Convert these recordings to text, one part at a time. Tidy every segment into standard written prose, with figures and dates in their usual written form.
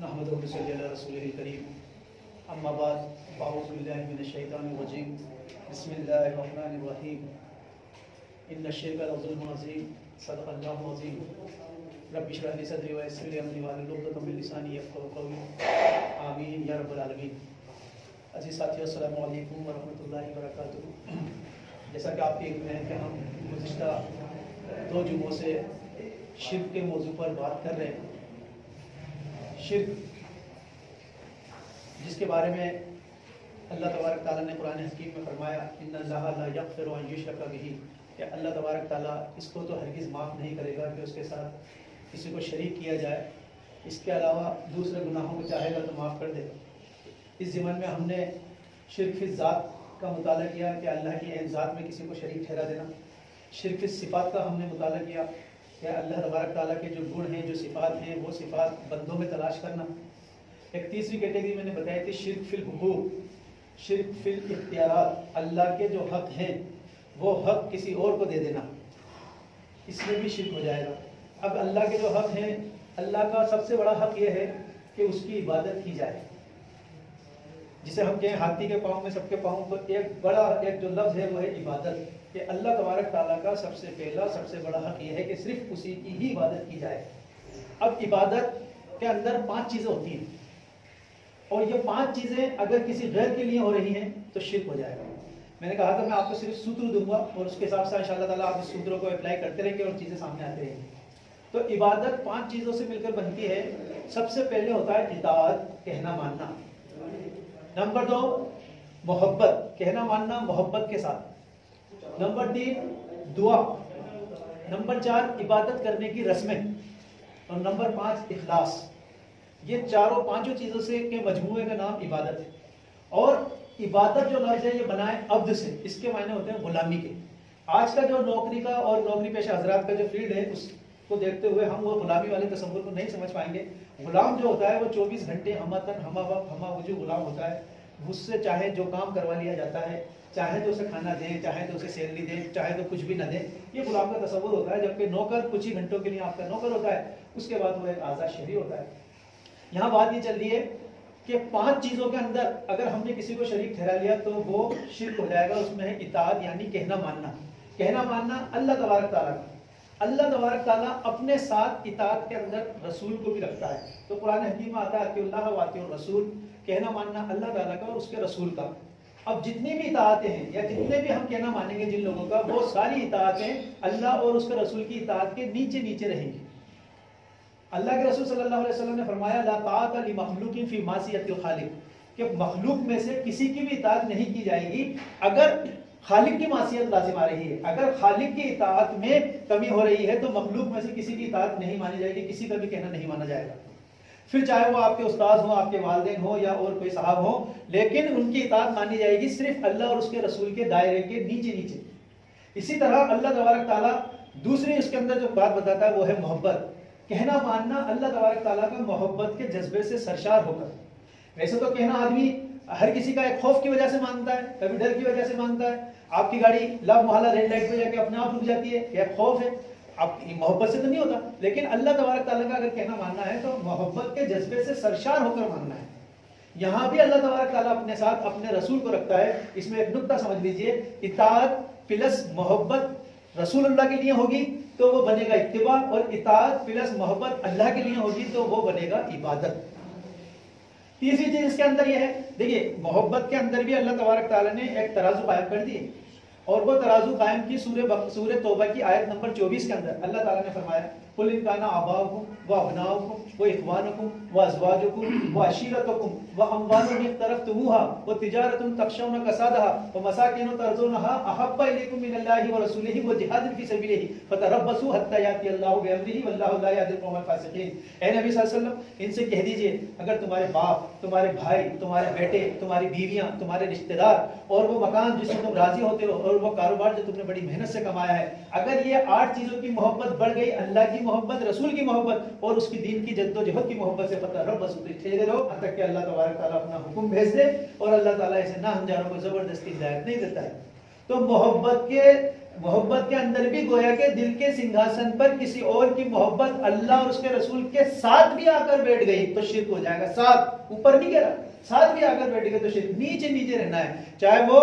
نحمدہ ونصلی علی رسولہ الکریم اما بعد اعوذ باللہ من الشیطان الرجیم بسم اللہ الرحمن الرحیم ان الشرک لظلم عظیم صدق اللہ العظیم رب اشرح لی صدری ویسر لی امری واحلل عقدۃ من لسانی یفقهوا قولی آمین یا رب العالمین۔ عزیز ساتھیو السلام علیکم ورحمۃ اللہ وبرکاتہ۔ جیسا کہ آپ دیکھ رہے ہیں کہ ہم گزشتہ 2 جمعوں سے شرک کے موضوع پر بات کر رہے ہیں۔ شرک جس کے بارے میں اللہ تبارک تعالیٰ نے قرآن حکیم میں فرمایا ان اللہ لا یغفر ان یشرک بہ، کہ اللہ تبارک تعالیٰ اس کو تو ہرگز معاف نہیں کرے گا کہ اس کے ساتھ کسی کو شریک کیا جائے، اس کے علاوہ دوسرے گناہوں کو چاہے گا تو معاف کر دے گا۔ اس ضمن میں ہم نے شرک فی ذات کا مطالعہ کیا کہ اللہ کی عین ذات میں کسی کو شریک ٹھہرا دینا۔ شرک فی صفات کا ہم نے مطالعہ کیا کہ اللہ تبارک تعالیٰ کے جو گن ہیں، جو صفات ہیں، وہ صفات بندوں میں تلاش کرنا۔ ایک تیسری کیٹیگری میں نے بتائی تھی شرک فی الحقوق، شرک فی الاختیارات، اللہ کے جو حق ہیں وہ حق کسی اور کو دے دینا، اس میں بھی شرک ہو جائے گا۔ اب اللہ کے جو حق ہیں، اللہ کا سب سے بڑا حق یہ ہے کہ اس کی عبادت کی جائے، جسے ہم کہیں ہاتھی کے پاؤں میں سب کے پاؤں، تو ایک جو لفظ ہے وہ ہے عبادت، کہ اللہ تبارک تعالیٰ کا سب سے پہلا سب سے بڑا حق یہ ہے کہ صرف اسی کی ہی عبادت کی جائے۔ اب عبادت کے اندر 5 چیزیں ہوتی ہیں، اور یہ 5 چیزیں اگر کسی غیر کے لیے ہو رہی ہیں تو شرک ہو جائے گا۔ میں نے کہا تھا میں آپ کو صرف سوتر دوں گا اور اس کے حساب سے انشاءاللہ تعالیٰ آپ اس سوتروں کو اپلائی کرتے رہیں گے اور چیزیں سامنے آتی رہیں گی۔ تو عبادت 5 چیزوں سے مل کر بنتی ہے۔ سب سے پہلے ہوتا ہے اطاعت، کہنا ماننا۔ نمبر 2 محبت، کہنا ماننا محبت کے ساتھ۔ نمبر 3 دعا۔ نمبر 4 عبادت کرنے کی رسمیں، اور نمبر 5 اخلاص۔ یہ 4 چیزوں سے کے مجموعے کا نام عبادت ہے۔ اور عبادت جو لفظ ہے یہ بنا ہے عبد سے، اس کے معنی ہوتے ہیں غلامی کے۔ آج کا جو نوکری کا اور نوکری پیشہ حضرات کا جو فیلڈ ہے اس کو دیکھتے ہوئے ہم وہ غلامی والے تصور کو نہیں سمجھ پائیں گے۔ غلام جو ہوتا ہے وہ 24 گھنٹے ہمہ تن ہمہ وقت ہمہ وجو غلام ہوتا ہے۔ اس سے چاہے جو کام کروا لیا جاتا ہے، چاہے تو اسے کھانا دیں، چاہے تو اسے سیلری دیں، چاہے تو کچھ بھی نہ دیں، یہ غلام کا تصور ہوتا ہے۔ جبکہ نوکر کچھ ہی گھنٹوں کے لیے آپ کا نوکر ہوتا ہے، اس کے بعد وہ ایک آزاد شہری ہوتا ہے۔ یہاں بات یہ چل رہی ہے کہ 5 چیزوں کے اندر اگر ہم نے کسی کو شریک ٹھہرا لیا تو وہ شرک ہو جائے گا۔ اس میں ہے اطاعت یعنی کہنا ماننا۔ کہنا ماننا اللہ تبارک تعالیٰ کا، اللہ تبارک تعالیٰ اپنے ساتھ اطاعت کے اندر رسول کو بھی رکھتا ہے۔ تو قرآن حکیم میں آتا ہے اطیعوا اللہ واطیعوا الرسول، کہنا ماننا اللہ تعالیٰ کا اور اس کے رسول کا۔ اب جتنی بھی اطاعتیں ہیں یا جتنے بھی ہم کہنا مانیں گے جن لوگوں کا، وہ ساری اطاعتیں اللہ اور اس کے رسول کی اطاعت کے نیچے نیچے رہیں گی۔ اللہ کے رسول صلی اللہ علیہ وسلم نے فرمایا لا طاعت لمخلوق فی معصیۃ الخالق، کہ مخلوق میں سے کسی کی بھی اطاعت نہیں کی جائے گی اگر خالق کی معصیت لازم آ رہی ہے۔ اگر خالق کی اطاعت میں کمی ہو رہی ہے تو مخلوق میں سے کسی کی اطاعت نہیں مانی جائے گی، کسی کا بھی کہنا نہیں مانا جائے گا، پھر چاہے وہ آپ کے استاد ہوں، آپ کے والدین ہوں یا اور کوئی صاحب ہوں، لیکن ان کی اطاعت مانی جائے گی صرف اللہ اور اس کے رسول کے دائرے کے نیچے نیچے۔ اسی طرح اللہ تبارک تعالیٰ دوسری اس کے اندر جو بات بتاتا ہے وہ ہے محبت، کہنا ماننا اللہ تبارک تعالیٰ کا محبت کے جذبے سے سرشار ہو کر۔ ویسے تو کہنا آدمی ہر کسی کا ایک خوف کی وجہ سے مانتا ہے، کبھی ڈر کی وجہ سے مانتا ہے۔ آپ کی گاڑی لا محالہ ریڈ لائٹ پہ جا کے اپنے آپ رک جاتی ہے، یہ خوف ہے، آپ کی محبت سے تو نہیں ہوتا۔ لیکن اللہ تبارک تعالیٰ کا اگر کہنا ماننا ہے تو محبت کے جذبے سے سرشار ہو کر ماننا ہے۔ یہاں بھی اللہ تبارک تعالیٰ اپنے ساتھ اپنے رسول کو رکھتا ہے۔ اس میں ایک نکتہ سمجھ لیجئے، اطاعت پلس محبت رسول اللہ کے لیے ہوگی تو وہ بنے گا اتباع، اور اطاعت پلس محبت اللہ کے لیے ہوگی تو وہ بنے گا عبادت۔ تیسری چیز اس کے اندر یہ ہے، دیکھیے محبت کے اندر بھی اللہ تبارک تعالیٰ نے ایک ترازو قائم کر دی، اور وہ ترازو قائم کی سورہ توبہ کی آیت نمبر 24 کے اندر۔ اللہ تعالیٰ نے فرمایا قل ان کان آباؤکم وابناؤکم وإخوانکم وازواجکم وعشیرتکم واموال اقترفتموها وتجارۃ تخشون کسادها ومساکن ترضونها احب الیکم من اللہ ورسولہ وجہاد فی سبیلہ فتربصوا حتی یأتی اللہ بامرہ واللہ لا یہدی القوم الفاسقین۔ اے نبی صلی اللہ علیہ وسلم ان سے کہہ دیجئے اگر تمہارے باپ، تمہارے بھائی، تمہارے بیٹے، تمہاری بیویاں، تمہارے رشتہ دار، اور وہ مکان جس سے تم راضی ہوتے ہو، اور وہ کاروبار جو تم نے بڑی محنت سے کمایا ہے، اگر یہ 8 چیزوں کی محبت بڑھ گئی، اللہ کی محبت، رسول کی محبت اور اس کی دین کی جد و جہد کی محبت سے، فتربصوا ٹھہرے رہو حتیٰ کہ اللہ تبارک تعالیٰ اپنا حکم بھیج دے، اور اللہ تعالیٰ ایسے ناہنجاروں کو زبردستی ہدایت نہیں دیتا ہے۔ تو محبت کے محبت کے اندر بھی گویا کہ دل کے سنگھاسن پر کسی اور کی محبت اللہ اور اس کے رسول کے ساتھ بھی آ کر بیٹھ گئی تو شرک ہو جائے گا. ساتھ، اوپر نہیں کہہ رہا، ساتھ بھی آ کر بیٹھ گئے تو شرک. نیچے نیچے رہنا ہے، چاہے وہ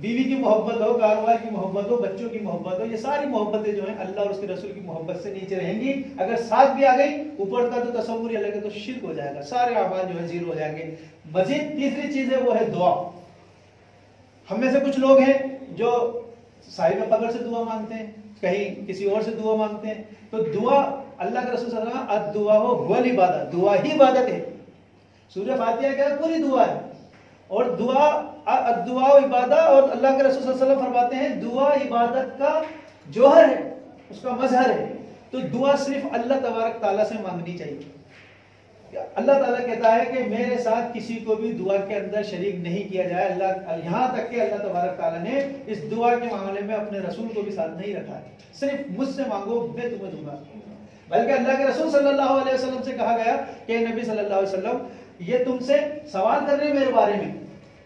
بیوی کی محبت ہو، کاروبار کی محبت ہو، بچوں کی محبت ہو، یہ ساری محبتیں جو ہیں اللہ اور اس کے رسول کی محبت سے نیچے رہیں گی. اگر ساتھ بھی آ گئی، اوپر کا تو تصور ہی الگ ہے، تو شرک ہو جائے گا، سارے اعمال جو ہے زیرو ہو جائیں گے. مزید تیسری چیز ہے وہ ہے دعا. ہم میں سے کچھ لوگ ہیں جو صاحب قبر سے دعا مانگتے ہیں، کہیں کسی اور سے دعا مانگتے ہیں. تو دعا، اللہ کے رسول صلی اللہ علیہ وسلم الدعاء هو العبادۃ، دعا ہی عبادت ہے. سورہ فاتحہ کیا ہے؟ پوری دعا ہے. اور دعا الدعاء عبادت، اور اللہ کے رسول صلی اللہ علیہ وسلم فرماتے ہیں دعا عبادت کا جوہر ہے، اس کا مظہر ہے. تو دعا صرف اللہ تبارک تعالیٰ سے مانگنی چاہیے. اللہ تعالیٰ کہتا ہے کہ میرے ساتھ کسی کو بھی دعا کے اندر شریک نہیں کیا جائے. اللہ، یہاں تک کہ اللہ تبارک تعالیٰ نے اس دعا کے معاملے میں اپنے رسول کو بھی ساتھ نہیں رکھا ہے. صرف مجھ سے مانگو، میں تمہیں دوں گا. بلکہ اللہ کے رسول صلی اللہ علیہ وسلم سے کہا گیا کہ نبی صلی اللہ علیہ وسلم یہ تم سے سوال کر رہے ہیں میرے بارے میں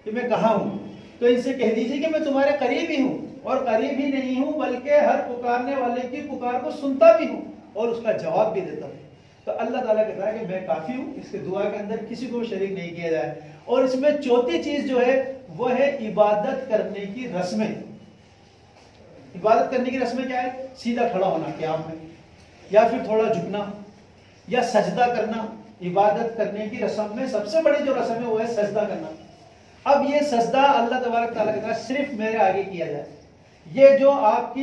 کہ میں کہاں ہوں، تو ان سے کہہ دیجیے کہ میں تمہارے قریب ہی ہوں، اور قریب ہی نہیں ہوں بلکہ ہر پکارنے والے کی پکار کو سنتا بھی ہوں اور اس کا جواب بھی دیتا ہوں. تو اللہ تعالیٰ کہتا ہے کہ میں کافی ہوں، اس کے دعا کے اندر کسی کو شریک نہیں کیا جائے. اور اس میں چوتھی چیز جو ہے وہ ہے عبادت کرنے کی رسمیں. عبادت کرنے کی رسمیں کیا ہے؟ سیدھا کھڑا ہونا قیام میں، یا پھر تھوڑا جھکنا، یا سجدہ کرنا. عبادت کرنے کی رسم میں سب سے بڑی جو رسم ہے وہ ہے سجدہ کرنا. اب یہ سجدہ اللہ تبارک تعالیٰ کہتا ہے صرف میرے آگے کیا جائے. یہ جو آپ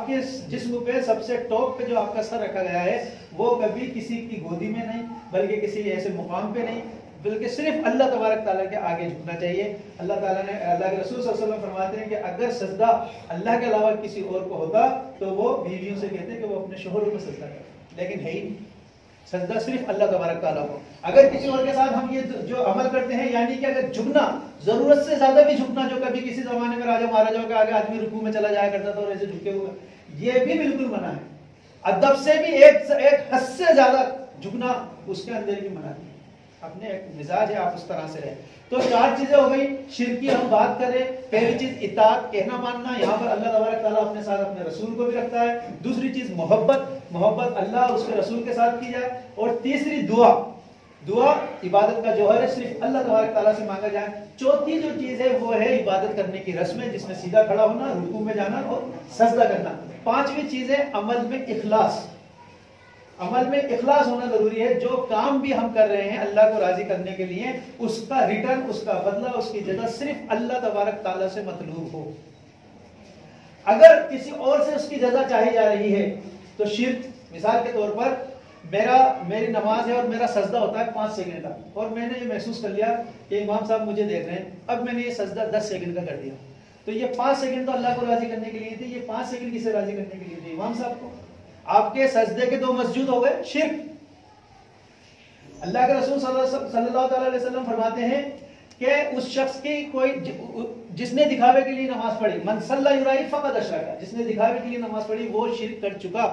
کے جسم پہ سب سے ٹاپ پہ جو آپ کا سر رکھا گیا ہے وہ کبھی کسی کی گودی میں نہیں، بلکہ کسی ایسے مقام پہ نہیں، بلکہ صرف اللہ تبارک تعالیٰ کے آگے جھکنا چاہیے. اللہ تعالیٰ نے، اللہ کے رسول صلی اللہ علیہ وسلم فرماتے ہیں کہ اگر سجدہ اللہ کے علاوہ کسی اور کو ہوتا تو وہ بیویوں سے کہتے کہ وہ اپنے شوہروں کو سجدہ کرے، لیکن ہے ہی سجدہ صرف اللہ تبارک تعالیٰ کو. اگر کسی اور کے ساتھ ہم یہ جو عمل کرتے ہیں، یعنی کہ اگر جھکنا، ضرورت سے زیادہ بھی جھکنا، جو کبھی کسی زمانے میں راجا مہاراجاؤں کے آگے آدمی رکوع میں چلا جایا کرتا تھا اور ایسے جھکے ہوئے، یہ بھی بالکل منع ہے. ادب سے بھی ایک حد سے زیادہ جھکنا اس کے اندر بھی منع ہے. اپنے ایک مزاج ہے، آپ اس طرح سے رہیں. تو چار چیزیں ہو گئی. شرکی ہم بات کریں، پہلی چیز اطاعت، کہنا ماننا. یہاں پر اللہ تبارک تعالیٰ اپنے ساتھ اپنے رسول کو بھی رکھتا ہے. دوسری چیز محبت اللہ اور اس کے رسول کے ساتھ کی جائے. اور تیسری دعا عبادت کا جوہر ہے، صرف اللہ تبارک تعالیٰ سے مانگا جائے. چوتھی جو چیز ہے وہ ہے عبادت کرنے کی رسمیں، جس میں سیدھا کھڑا ہونا، رکوع میں جانا اور سجدہ کرنا. پانچویں چیز ہے عمل میں اخلاص. عمل میں اخلاص ہونا ضروری ہے. جو کام بھی ہم کر رہے ہیں اللہ کو راضی کرنے کے لیے، اس کا ریٹرن، اس کا بدلہ، اس کی جزا صرف اللہ تبارک تعالیٰ سے مطلوب ہو. اگر کسی اور سے اس کی جزا چاہی جا رہی ہے تو شرک. مثال کے طور پر میری نماز ہے اور میرا سجدہ ہوتا ہے 5 سیکنڈ کا، اور میں نے یہ محسوس کر لیا کہ امام صاحب مجھے دیکھ رہے ہیں، اب میں نے یہ سجدہ 10 سیکنڈ کا کر دیا. تو یہ 5 سیکنڈ تو اللہ کو راضی کرنے کے لیے تھے، یہ 5 سیکنڈ کسے راضی کرنے کے لیے تھے؟ امام صاحب کو. آپ کے سجدے کے 2 مسجود ہو گئے شرک. اللہ کے رسول صلی اللہ تعالی علیہ وسلم فرماتے ہیں کہ اس شخص کی جس نے دکھاوے کے لیے نماز پڑھی، من صلی یرائی فقد اشرک، جس نے دکھاوے کے لیے نماز پڑھی وہ شرک کر چکا.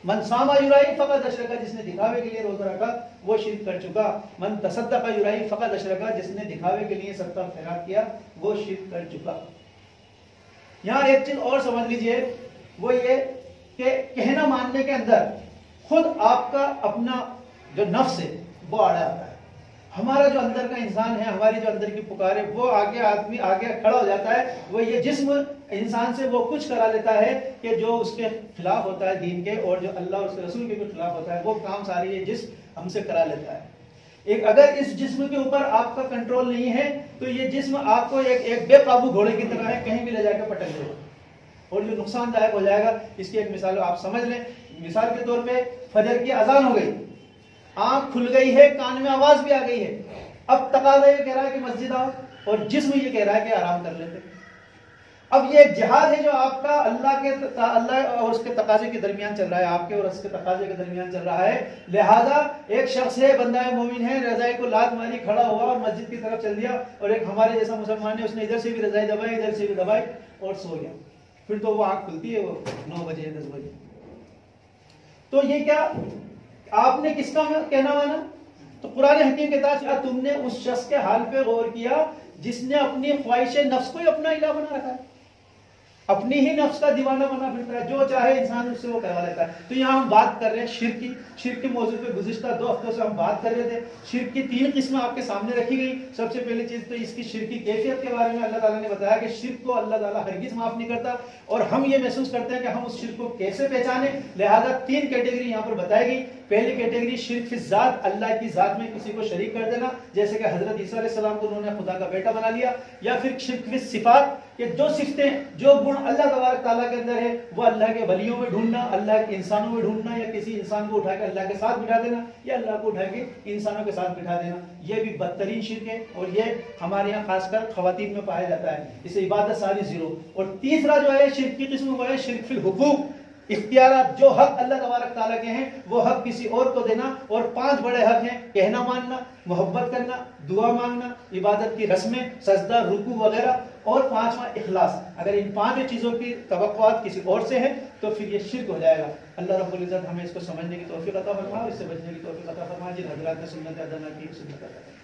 من صام یرائی فقد اشرک، جس نے دکھاوے کے لیے روزہ رکھا وہ شرک کر چکا. من تصدق یرائی فقد اشرک، جس نے دکھاوے کے لیے صدقہ خیرات کیا وہ شرک کر چکا. یہاں ایک چیز اور سمجھ لیجئے، وہ یہ کہ کہنا ماننے کے اندر خود آپ کا اپنا جو نفس ہے وہ آڑا آتا ہے. ہمارا جو اندر کا انسان ہے، ہماری جو اندر کی پکار ہے، وہ آدمی آگے کھڑا ہو جاتا ہے. وہ یہ جسم انسان سے وہ کچھ کرا لیتا ہے کہ جو اس کے خلاف ہوتا ہے دین کے، اور جو اللہ اور اس کے رسول کے خلاف ہوتا ہے وہ کام ساری یہ جسم ہم سے کرا لیتا ہے. اگر اس جسم کے اوپر آپ کا کنٹرول نہیں ہے تو یہ جسم آپ کو ایک بے قابو گھوڑے کی طرح ہے، کہیں بھی لے جا کے پٹک دے گا اور جو نقصان دائق ہو جائے گا. اس کی ایک مثال آپ سمجھ لیں. مثال کے طور پہ فجر کی اذان ہو گئی، آنکھ کھل گئی ہے، کان میں آواز بھی آ گئی ہے. اب تقاضا یہ کہہ رہا ہے کہ مسجد آؤ، اور جسم یہ کہہ رہا ہے کہ آرام کر لیتے. اب یہ جہاد ہے جو آپ کا اللہ اور اس کے تقاضے کے درمیان چل رہا ہے، آپ کے اور اس کے تقاضے کے درمیان چل رہا ہے. لہذا ایک شخص ہے، بندہ مومن ہے، رضائی کو لات ماری، کھڑا ہوا اور مسجد کی طرف چل دیا. اور ایک ہمارے جیسا مسلمان ہے، اس نے ادھر سے بھی رضائی دبائی، ادھر سے بھی دبائی اور سو گیا. پھر تو وہ آنکھ کھلتی ہے وہ 9 بجے 10 بجے. تو یہ کیا آپ نے کس کا کہنا مانا؟ تو قرآن حکیم کہتا ہے تم نے اس شخص کے حال پہ غور کیا جس نے اپنی خواہش نفس کو ہی اپنا الہ بنا رکھا ہے. اپنی ہی نفس کا دیوانہ بنا پھرتا ہے، جو چاہے انسان اس سے وہ کروا لیتا ہے۔ تو یہاں ہم بات کر رہے ہیں شرک کی، شرک کے موضوع پہ گزشتہ 2 ہفتوں سے ہم بات کر رہے تھے۔ شرک کی 3 قسمیں آپ کے سامنے رکھی گئی۔ سب سے پہلی چیز تو اس کی شرک کی کیفیت کے بارے میں اللہ تعالیٰ نے بتایا کہ شرک کو اللہ تعالیٰ ہرگز معاف نہیں کرتا، اور ہم یہ محسوس کرتے ہیں کہ ہم اس شرک کو کیسے پہچانیں۔ لہذا 3 کیٹیگری یہاں پر بتائی گئی۔ پہلی کیٹیگری شرک فی ذات، اللہ کی ذات میں کسی کو شریک کر دینا، جیسے کہ حضرت عیسیٰ علیہ السلام کو انہوں نے خدا کا بیٹا بنا لیا۔ یا پھر شرک فی صفات، کہ جو صفتیں جو گن اللہ تبارک تعالیٰ کے اندر ہے وہ اللہ کے ولیوں میں ڈھونڈنا، اللہ کے انسانوں میں ڈھونڈنا، یا کسی انسان کو اٹھا کے اللہ کے ساتھ بٹھا دینا، یا اللہ کو اٹھا کے انسانوں کے ساتھ بٹھا دینا، یہ بھی بدترین شرک ہے، اور یہ ہمارے یہاں خاص کر خواتین میں پایا جاتا ہے، اسے عبادت ساری زیرو۔ اور تیسرا جو ہے شرک کی قسم وہ ہے شرک فی الحقوق، اختیارات، جو حق اللہ تبارک تعالیٰ کے ہیں وہ حق کسی اور کو دینا۔ اور 5 بڑے حق ہیں: کہنا ماننا، محبت کرنا، دعا مانگنا، عبادت کی رسمیں، سجدہ، رکوع وغیرہ، اور 5واں اخلاص۔ اگر ان 5 چیزوں کی توقعات کسی اور سے ہیں تو پھر یہ شرک ہو جائے گا۔ اللہ رب العزت ہمیں اس کو سمجھنے کی توفیق عطا فرمائے، اس سے بچنے کی توفیق عطا فرمائے۔ جن حضرات نے سنت ادا نہ کی سنت ادا کریں۔